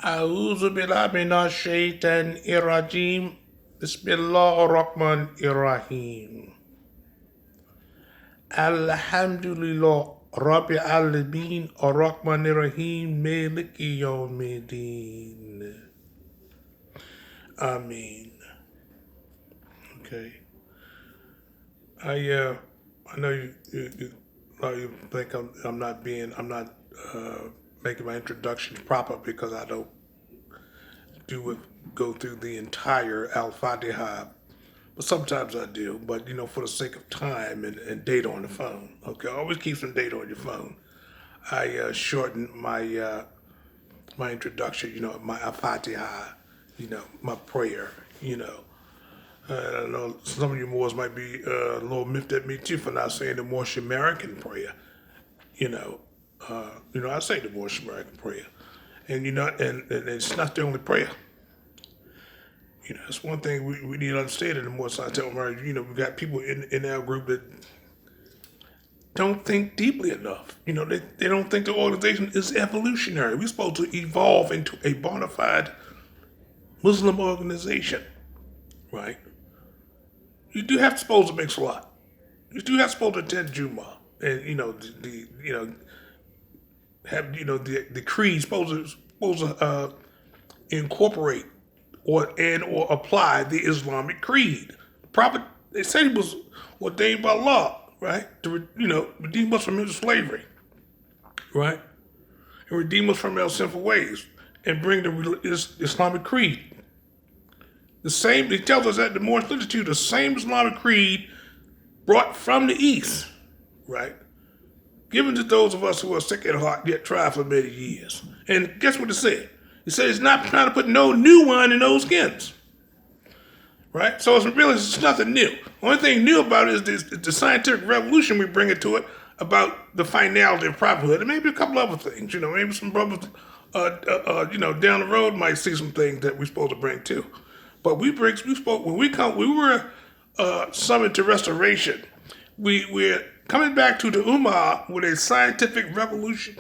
A'udzu billahi minasyaitonir rajim. Bismillahirrahmanirrahim. Alhamdulillah Rabbil alamin arrahmanir rahim maliki yawmiddin. Amen. Okay. I know you think I'm not making my introduction proper because I don't go through the entire Al-Fatiha, but sometimes I do. But for the sake of time and data on the phone, okay, always keep some data on your phone. I shorten my introduction, my Al-Fatiha, my prayer, I know some of you Moors might be a little miffed at me too for not saying the Moorish American prayer. You know, I say the Moorish American prayer, and and it's not the only prayer. That's one thing we need to understand in the Moorish Scientific American. We got people in our group that don't think deeply enough. They don't think the organization is evolutionary. We're supposed to evolve into a bona fide Muslim organization, right? You do have to supposed to mix a lot. You do have supposed to attend Juma, and have the creed supposed to incorporate or apply the Islamic creed. The Prophet, they said he was ordained by Allah, right, to redeem us from slavery, right, and redeem us from our sinful ways, and bring the Islamic creed. The same, he tells us that in the Moorish literature, the same Islamic creed brought from the East, right? Given to those of us who are sick at heart, yet tried for many years. And guess what it said? It said it's not trying to put no new wine in those skins, right? So it's nothing new. Only thing new about it is the scientific revolution we bring into it about the finality of prophethood, and maybe a couple other things. Maybe some brothers, down the road might see some things that we're supposed to bring too. But we spoke when we were summoned to restoration. We're coming back to the Ummah with a scientific revolution.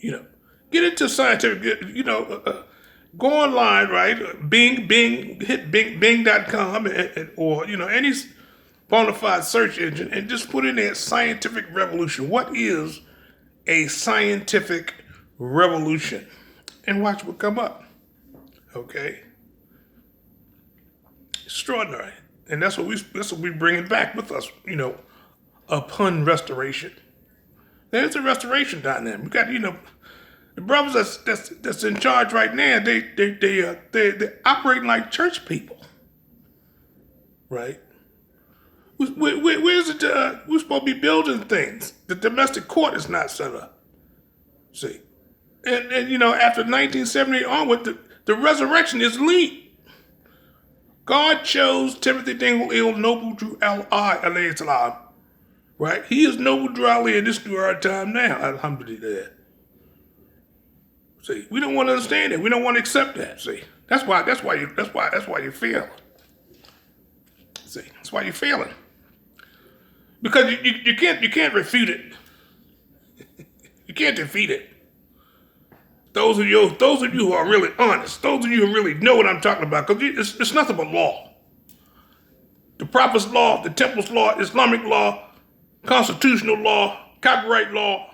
Get into scientific. Go online, right? Bing, hit Bing.com or any bona fide search engine and just put in there scientific revolution. What is a scientific revolution? And watch what come up. Okay. Extraordinary, and that's what we bringing back with us. Upon restoration, there's a restoration dynamic. We got the brothers that's in charge right now. They operating like church people, right? Where's it? We're supposed to be building things. The domestic court is not set up. See, and after 1970 onward, the resurrection is lead. God chose Timothy Dingle Noble Drew Ali, alayhi salam, right? He is Noble Drew Ali in this new era time now, alhamdulillah. See, we don't want to understand it. We don't want to accept that. See, that's why you're failing. See, that's why you're failing. Because you can't refute it. You can't defeat it. Those of you who are really honest, those of you who really know what I'm talking about, because it's nothing but law. The Prophet's law, the Temple's law, Islamic law, constitutional law, copyright law,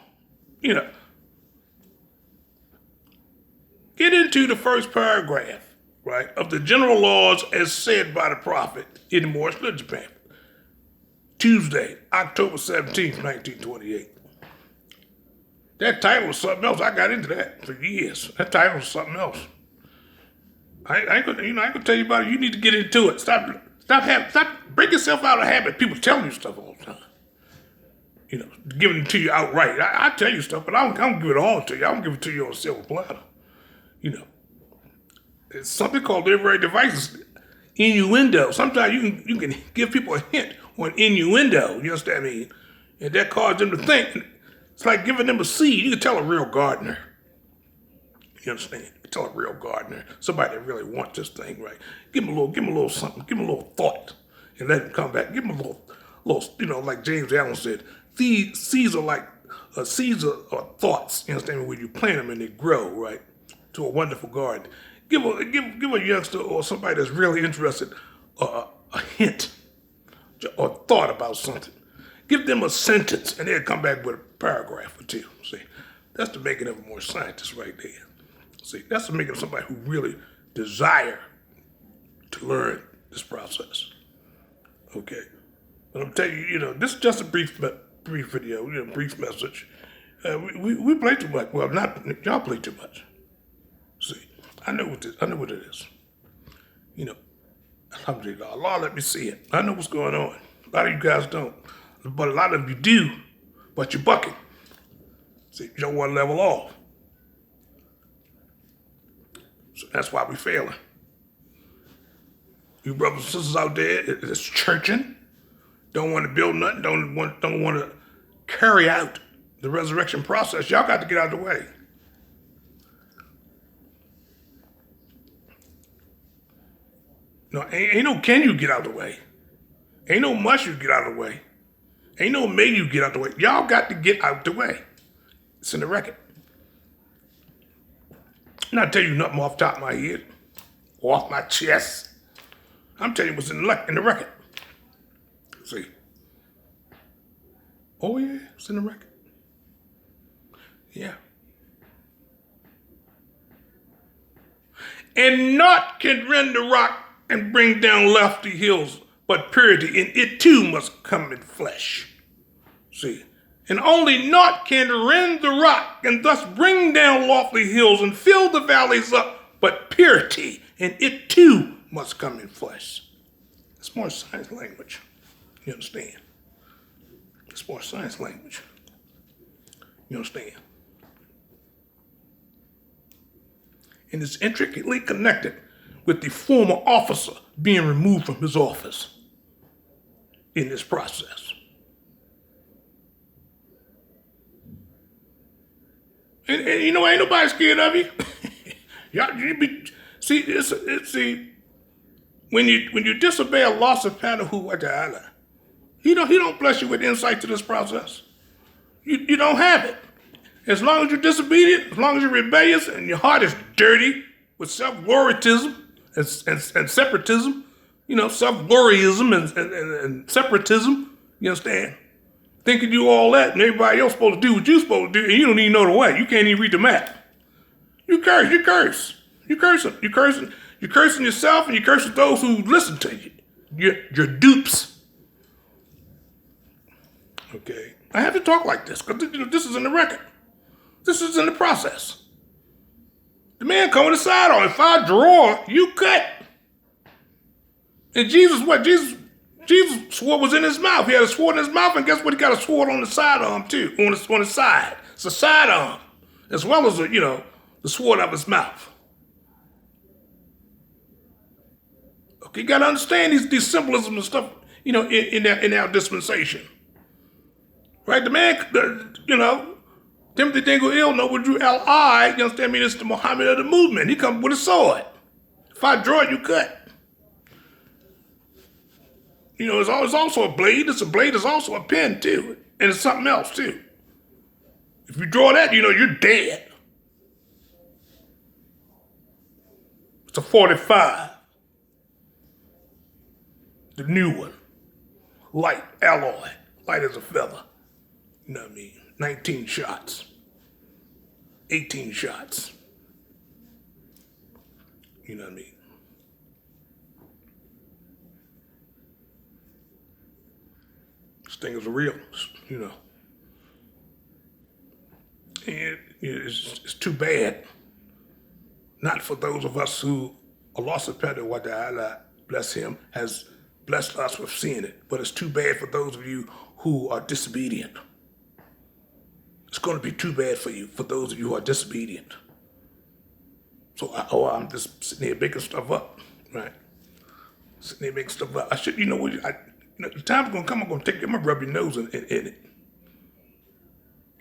Get into the first paragraph, right, of the general laws as said by the Prophet in the Moorish literature pamphlet. Tuesday, October 17th, 1928. That title was something else. I got into that for years. That title was something else. I could tell you about it. You need to get into it. Stop break yourself out of habit of people telling you stuff all the time. Giving it to you outright. I tell you stuff, but I don't give it all to you. I don't give it to you on a silver platter. It's something called literary devices. Innuendo. Sometimes you can give people a hint on innuendo. You understand what I mean? And that causes them to think. It's like giving them a seed. You can tell a real gardener. You understand? You can tell a real gardener, somebody that really wants this thing, right? Give them a little something. Give them a little thought, and let them come back. Give them a little, like James Allen said, seeds are like seeds are thoughts. You understand? When you plant them and they grow, right? to a wonderful garden. Give a youngster or somebody that's really interested a hint or thought about something. Give them a sentence, and they'll come back with a paragraph or two. See, that's the making of a more scientist right there. See, that's the making of somebody who really desire to learn this process. Okay, but I'm telling you, this is just a brief video, brief message. We play too much. Well, not y'all play too much. See, I know what it is. Alhamdulillah, Allah let me see it. I know what's going on. A lot of you guys don't, but a lot of you do. But you're bucking. See, you don't want to level off. So that's why we're failing. You brothers and sisters out there that's churching, don't want to build nothing, don't want to carry out the resurrection process. Y'all got to get out of the way. No, ain't no can you get out of the way. Ain't no must you get out of the way. Ain't no may you get out the way. Y'all got to get out the way. It's in the record. I'm not telling you nothing off the top of my head or off my chest. I'm telling you what's in the record. See. Oh yeah, it's in the record. Yeah. And naught can rend the rock and bring down lofty hills, but purity in it too must come in flesh. See, and only naught can rend the rock and thus bring down lofty hills and fill the valleys up, but purity in it too must come in flesh. It's more science language. You understand? It's more science language. You understand? And it's intricately connected with the former officer being removed from his office in this process. And ain't nobody scared of you. See, when you disobey Allah subhanahu wa ta'ala, he don't bless you with insight to this process. You don't have it. As long as you're disobedient, as long as you're rebellious, and your heart is dirty with self-gloritism and separatism, self-gloryism and separatism, you understand? Thinking you all that and everybody else supposed to do what you're supposed to do, and you don't even know the way. You can't even read the map. You curse. You're cursing yourself, and you're cursing those who listen to you. You're dupes. Okay? I have to talk like this, because this is in the record. This is in the process. The man coming to side on. If I draw, you cut. And Jesus, what? Jesus sword was in his mouth. He had a sword in his mouth, and guess what? He got a sword on the sidearm too, on the side. It's a sidearm, as well as the sword of his mouth. Okay, you got to understand these symbolism and stuff, in our dispensation. Right? The man, Timothy Dingle Ill would drew L.I., you understand me? It's the Muhammad of the movement. He come with a sword. If I draw it, you cut. It's also a blade. It's a blade. It's also a pen, too. And it's something else, too. If you draw that, you're dead. It's a 45. The new one. Light, alloy. Light as a feather. You know what I mean? 19 shots. 18 shots. You know what I mean? This thing is real, And it's too bad. Not for those of us who Allah subhanahu wa ta'ala, bless him, has blessed us with seeing it. But it's too bad for those of you who are disobedient. It's going to be too bad for you, for those of you who are disobedient. So I'm just sitting here making stuff up, right? Sitting here making stuff up. I should, the time's going to come, I'm going to take you, I'm going to rub your nose in it.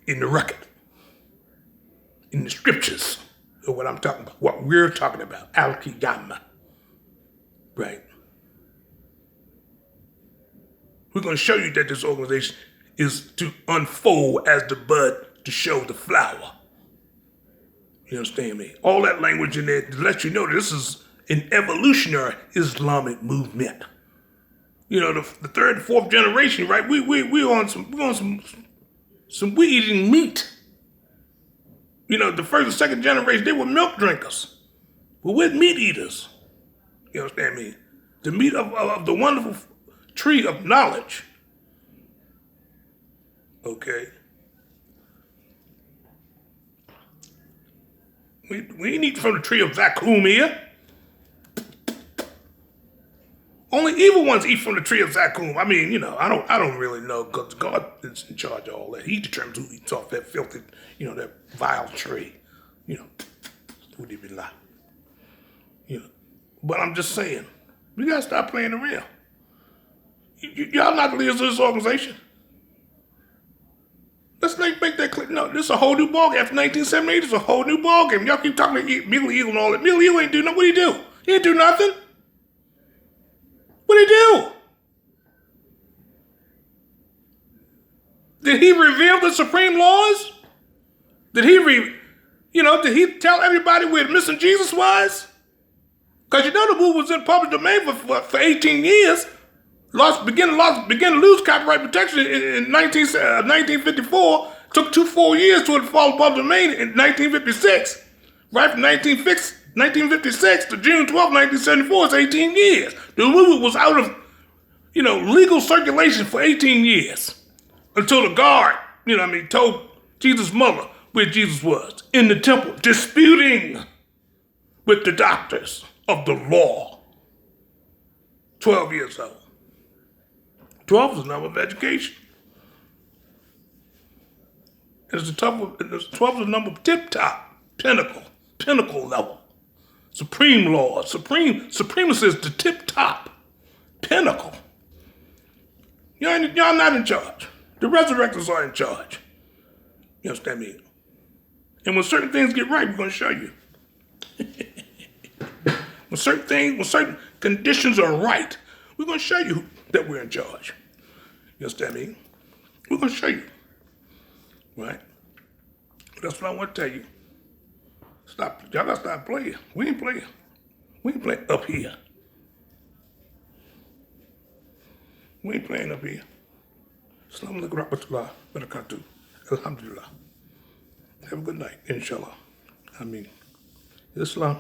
In the record. In the scriptures of what I'm talking about, what we're talking about, Al-Qiyamah, right? We're going to show you that this organization is to unfold as the bud to show the flower. You understand me? All that language in there to let you know this is an evolutionary Islamic movement. You know, the third and fourth generation, right? We on some we eating meat. You know, the first and second generation, they were milk drinkers. But we're meat eaters. You understand me? The meat of the wonderful tree of knowledge. Okay? We ain't eating from the tree of Zakum here. Only evil ones eat from the tree of Zakum. I mean, you know, I don't really know, because God is in charge of all that. He determines who eats off that filthy, you know, that vile tree. You know, who did be like? You know, but I'm just saying, we gotta stop playing around. Y'all not the leaders of this organization. Let's make that clear. No, this is a whole new ballgame. After 1978, it's a whole new ballgame. Y'all keep talking about Middle Eagle and all that. Middle Eagle ain't do nothing. What did he do? He didn't do nothing. What did he do? Did he reveal the supreme laws? Did he tell everybody where the missing Jesus was? Because you know the movie was in public domain for 18 years. Began to lose copyright protection in 1954. Took 4 years to it fall public domain in 1956. Right from 1956 to June 12, 1974, it's 18 years. The movie was out of, legal circulation for 18 years. Until the guard, told Jesus' mother where Jesus was. In the temple, disputing with the doctors of the law. 12 years old. 12 is the number of education. It's 12 is the number of tip-top, pinnacle level. Supreme law, supremacy is the tip-top, pinnacle. Y'all not in charge. The resurrectors are in charge. You understand me? And when certain things get right, we're going to show you. When certain conditions are right, we're going to show you that we're in charge. You understand me? We're going to show you. Right? That's what I want to tell you. Stop. Y'all got to stop playing. We ain't playing. We ain't playing up here. We ain't playing up here. Assalamu alaikum warahmatullahi wabarakatuh. Alhamdulillah. Have a good night, inshallah. Islam.